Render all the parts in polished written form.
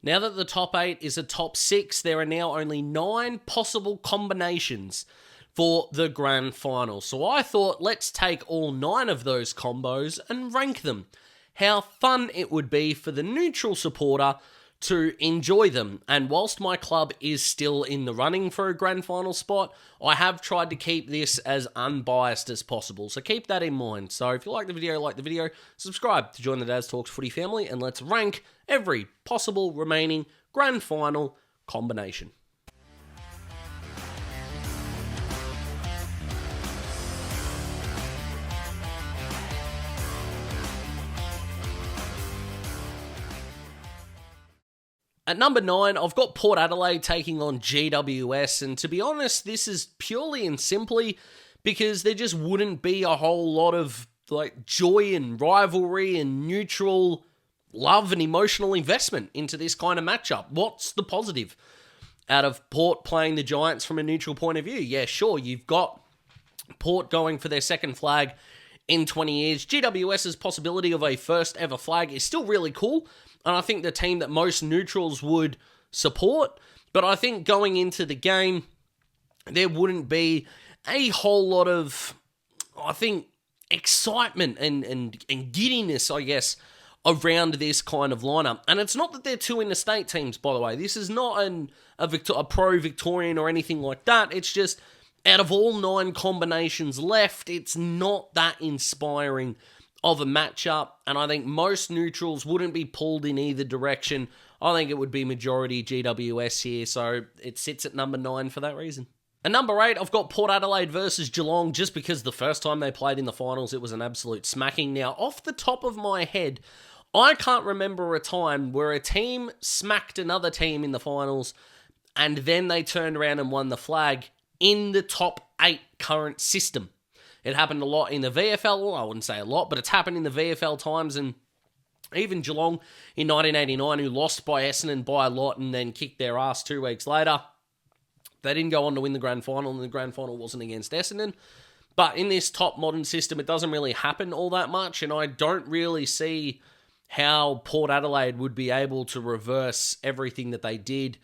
Now that the top 8 is a top 6, there are now only 9 possible combinations for the grand final. So I thought, let's take all 9 of those combos and rank them. How fun it would be for the neutral supporter to enjoy them. And whilst my club is still in the running for a grand final spot, I have tried to keep this as unbiased as possible. So keep that in mind. So if you like the video, subscribe to join the Daz Talks Footy family, and let's rank every possible remaining grand final combination. At number 9, I've got Port Adelaide taking on GWS, and to be honest, this is purely and simply because there just wouldn't be a whole lot of joy and rivalry and neutral love and emotional investment into this kind of matchup. What's the positive out of Port playing the Giants from a neutral point of view? Yeah, sure, you've got Port going for their second flag in 20 years. GWS's possibility of a first ever flag is still really cool, and I think the team that most neutrals would support. But I think going into the game, there wouldn't be a whole lot of, excitement and giddiness, I guess, around this kind of lineup. And it's not that they're two interstate teams, by the way. This is not a pro-Victorian or anything like that. It's just, out of all 9 combinations left, it's not that inspiring of a matchup, and I think most neutrals wouldn't be pulled in either direction. I think it would be majority GWS here, so it sits at number 9 for that reason. At number 8, I've got Port Adelaide versus Geelong, just because the first time they played in the finals, it was an absolute smacking. Now, off the top of my head, I can't remember a time where a team smacked another team in the finals, and then they turned around and won the flag in the top 8 current system. It happened a lot in the VFL. Well, I wouldn't say a lot, but it's happened in the VFL times, and even Geelong in 1989, who lost by Essendon by a lot and then kicked their ass 2 weeks later. They didn't go on to win the grand final, and the grand final wasn't against Essendon. But in this top modern system, it doesn't really happen all that much, and I don't really see how Port Adelaide would be able to reverse everything that they did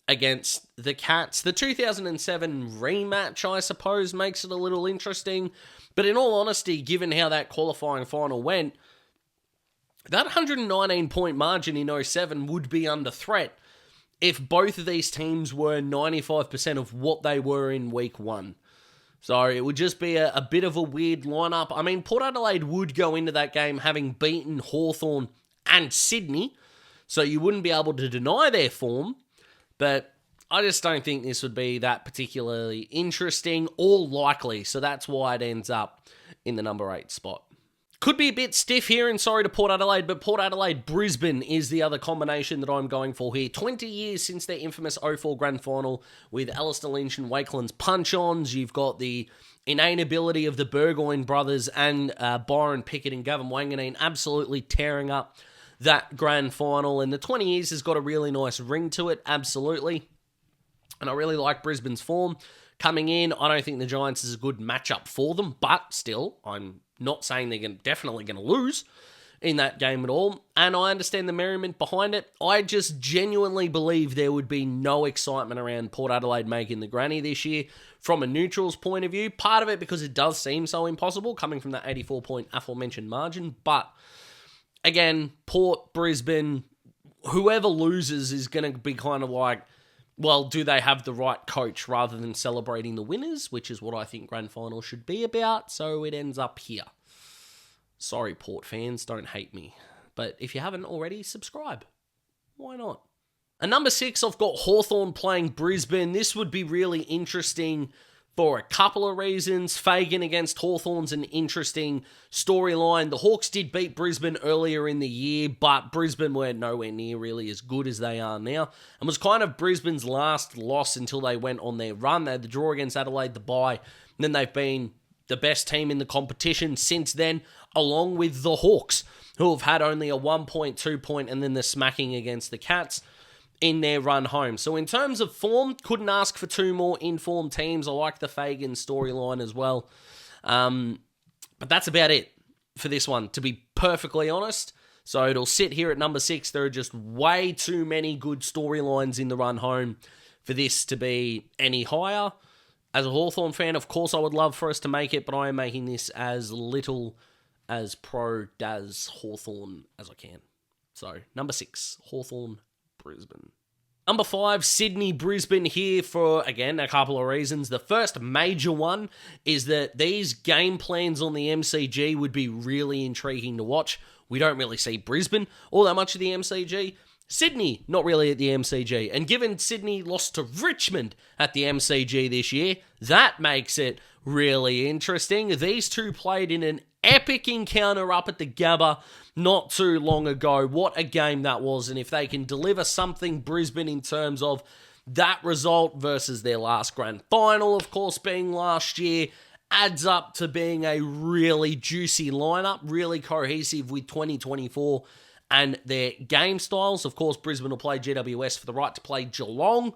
against the Cats. The 2007 rematch, I suppose, makes it a little interesting. But in all honesty, given how that qualifying final went, that 119-point margin in 07 would be under threat if both of these teams were 95% of what they were in week 1. So it would just be a bit of a weird lineup. I mean, Port Adelaide would go into that game having beaten Hawthorn and Sydney, so you wouldn't be able to deny their form. But I just don't think this would be that particularly interesting or likely. So that's why it ends up in the number 8 spot. Could be a bit stiff here, and sorry to Port Adelaide, but Port Adelaide-Brisbane is the other combination that I'm going for here. 20 years since their infamous 04 grand final with Alistair Lynch and Wakeland's punch-ons. You've got the inane ability of the Burgoyne brothers and Byron Pickett and Gavin Wanganeen absolutely tearing up that grand final, and the 20 years has got a really nice ring to it, absolutely. And I really like Brisbane's form coming in. I don't think the Giants is a good matchup for them, but still, I'm not saying they're definitely going to lose in that game at all, and I understand the merriment behind it. I just genuinely believe there would be no excitement around Port Adelaide making the granny this year from a neutral's point of view. Part of it because it does seem so impossible coming from that 84-point aforementioned margin, but again, Port, Brisbane, whoever loses is going to be kind of like, well, do they have the right coach rather than celebrating the winners, which is what I think grand final should be about, so it ends up here. Sorry, Port fans, don't hate me. But if you haven't already, subscribe. Why not? At number 6, I've got Hawthorn playing Brisbane. This would be really interesting for a couple of reasons. Fagan against Hawthorn's an interesting storyline. The Hawks did beat Brisbane earlier in the year, but Brisbane were nowhere near really as good as they are now, and was kind of Brisbane's last loss until they went on their run. They had the draw against Adelaide, the bye, and then they've been the best team in the competition since then, along with the Hawks, who have had only a 1.2 point and then the smacking against the Cats in their run home. So in terms of form, couldn't ask for 2 more informed teams. I like the Fagan storyline as well. But that's about it for this one, to be perfectly honest. So it'll sit here at number 6. There are just way too many good storylines in the run home for this to be any higher. As a Hawthorn fan, of course I would love for us to make it, but I am making this as little as pro-Daz Hawthorn as I can. So, number 6, Hawthorn, Brisbane. Number 5, Sydney, Brisbane here for, again, a couple of reasons. The first major one is that these game plans on the MCG would be really intriguing to watch. We don't really see Brisbane all that much of the MCG. Sydney, not really at the MCG. And given Sydney lost to Richmond at the MCG this year, that makes it really interesting. These two played in an epic encounter up at the Gabba not too long ago. What a game that was. And if they can deliver something, Brisbane, in terms of that result versus their last grand final, of course, being last year, adds up to being a really juicy lineup, really cohesive with 2024 and their game styles. Of course, Brisbane will play GWS for the right to play Geelong.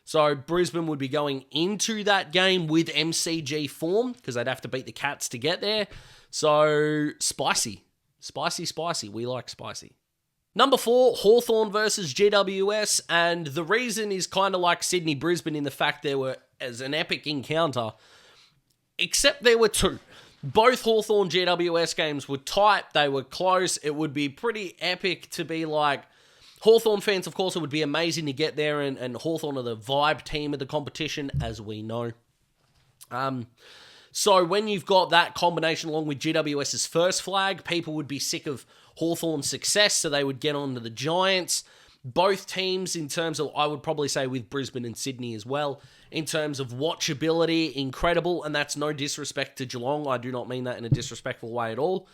So Brisbane would be going into that game with MCG form because they'd have to beat the Cats to get there. So spicy. Spicy. We like spicy. Number 4, Hawthorn versus GWS. And the reason is kind of like Sydney-Brisbane in the fact there were as an epic encounter, except there were two. Both Hawthorn GWS games were tight. They were close. It would be pretty epic to be like, Hawthorn fans, of course, it would be amazing to get there, and Hawthorn are the vibe team of the competition, as we know. So when you've got that combination along with GWS's first flag, people would be sick of Hawthorn's success, so they would get on to the Giants. Both teams, in terms of, I would probably say with Brisbane and Sydney as well, in terms of watchability, incredible, and that's no disrespect to Geelong. I do not mean that in a disrespectful way at all.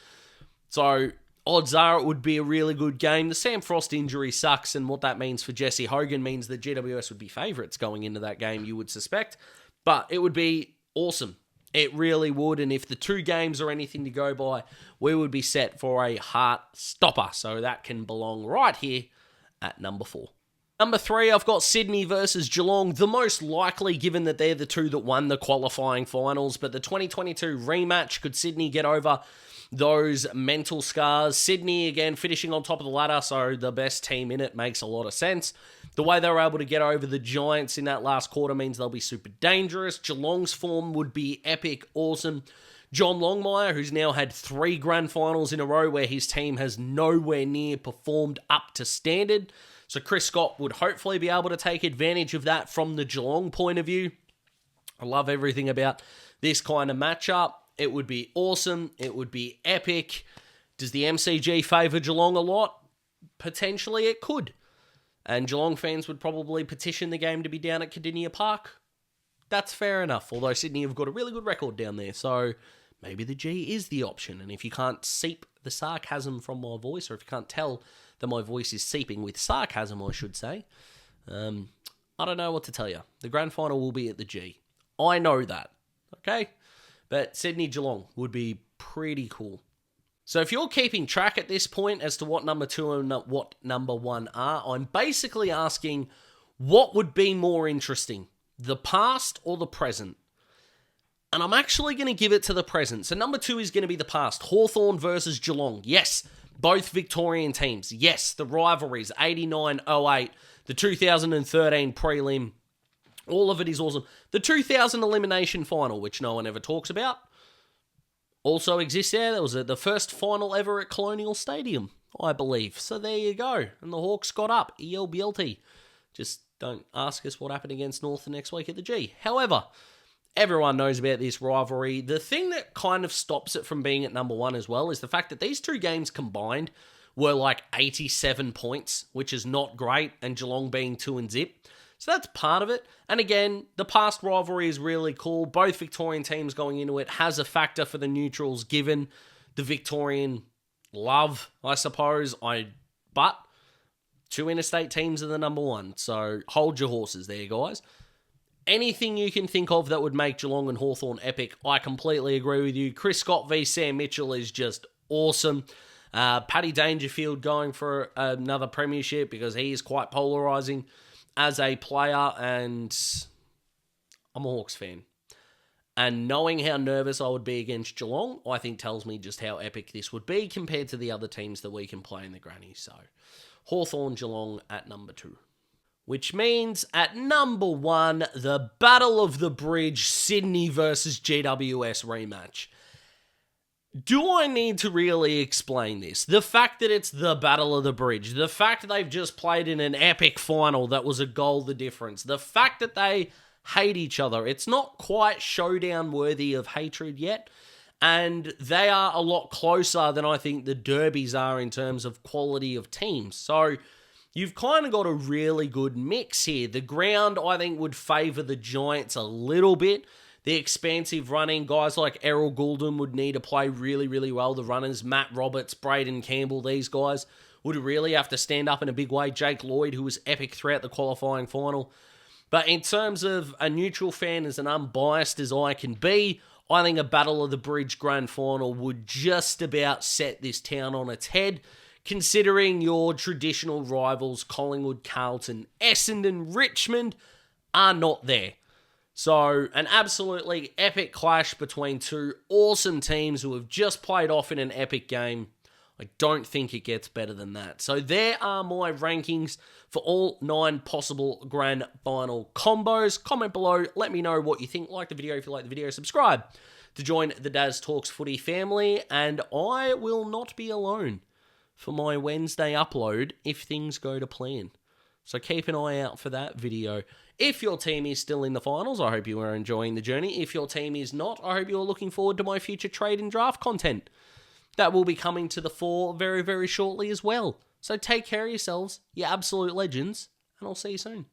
So odds are it would be a really good game. The Sam Frost injury sucks, and what that means for Jesse Hogan means that GWS would be favourites going into that game, you would suspect. But it would be awesome. It really would, and if the two games are anything to go by, we would be set for a heart stopper. So that can belong right here at number 4. Number 3, I've got Sydney versus Geelong, the most likely given that they're the two that won the qualifying finals, but the 2022 rematch, could Sydney get over those mental scars? Sydney, again, finishing on top of the ladder, so the best team in it makes a lot of sense. The way they were able to get over the Giants in that last quarter means they'll be super dangerous. Geelong's form would be epic, awesome. John Longmire, who's now had 3 grand finals in a row where his team has nowhere near performed up to standard. So Chris Scott would hopefully be able to take advantage of that from the Geelong point of view. I love everything about this kind of matchup. It would be awesome. It would be epic. Does the MCG favour Geelong a lot? Potentially it could. And Geelong fans would probably petition the game to be down at Cardinia Park. That's fair enough. Although Sydney have got a really good record down there. So maybe the G is the option. And if you can't seep the sarcasm from my voice, or if you can't tell that my voice is seeping with sarcasm, I should say, I don't know what to tell you. The grand final will be at the G. I know that. Okay? But Sydney-Geelong would be pretty cool. So if you're keeping track at this point as to what number 2 and what number 1 are, I'm basically asking, what would be more interesting, the past or the present? And I'm actually going to give it to the present. So number 2 is going to be the past. Hawthorn versus Geelong. Yes, both Victorian teams. Yes, the rivalries, 89-08, the 2013 prelim. All of it is awesome. The 2000 elimination final, which no one ever talks about, also exists there. That was the first final ever at Colonial Stadium, I believe. So there you go. And the Hawks got up. ELBLT. Just don't ask us what happened against North next week at the G. However, everyone knows about this rivalry. The thing that kind of stops it from being at number 1 as well is the fact that these two games combined were like 87 points, which is not great, and Geelong being 2-0. So that's part of it. And again, the past rivalry is really cool. Both Victorian teams going into it has a factor for the neutrals, given the Victorian love, I suppose. But 2 interstate teams are the number 1. So hold your horses there, guys. Anything you can think of that would make Geelong and Hawthorn epic, I completely agree with you. Chris Scott v Sam Mitchell is just awesome. Paddy Dangerfield going for another premiership because he is quite polarising as a player, and I'm a Hawks fan. And knowing how nervous I would be against Geelong, I think tells me just how epic this would be compared to the other teams that we can play in the granny. So, Hawthorn, Geelong at number 2. Which means at number 1, the Battle of the Bridge, Sydney versus GWS rematch. Do I need to really explain this? The fact that it's the Battle of the Bridge, the fact that they've just played in an epic final that was a goal the difference, the fact that they hate each other, it's not quite showdown worthy of hatred yet, and they are a lot closer than I think the derbies are in terms of quality of teams. So you've kind of got a really good mix here. The ground, I think, would favour the Giants a little bit. The expansive running, guys like Errol Goulden would need to play really, really well. The runners, Matt Roberts, Braden Campbell, these guys would really have to stand up in a big way. Jake Lloyd, who was epic throughout the qualifying final. But in terms of a neutral fan, as an unbiased as I can be, I think a Battle of the Bridge grand final would just about set this town on its head, considering your traditional rivals, Collingwood, Carlton, Essendon, Richmond, are not there. So, an absolutely epic clash between two awesome teams who have just played off in an epic game. I don't think it gets better than that. So, there are my rankings for all 9 possible grand final combos. Comment below, let me know what you think. Like the video if you like the video. Subscribe to join the Daz Talks Footy family. And I will not be alone for my Wednesday upload if things go to plan. So keep an eye out for that video. If your team is still in the finals, I hope you are enjoying the journey. If your team is not, I hope you're looking forward to my future trade and draft content. That will be coming to the fore very, very shortly as well. So take care of yourselves, you absolute legends, and I'll see you soon.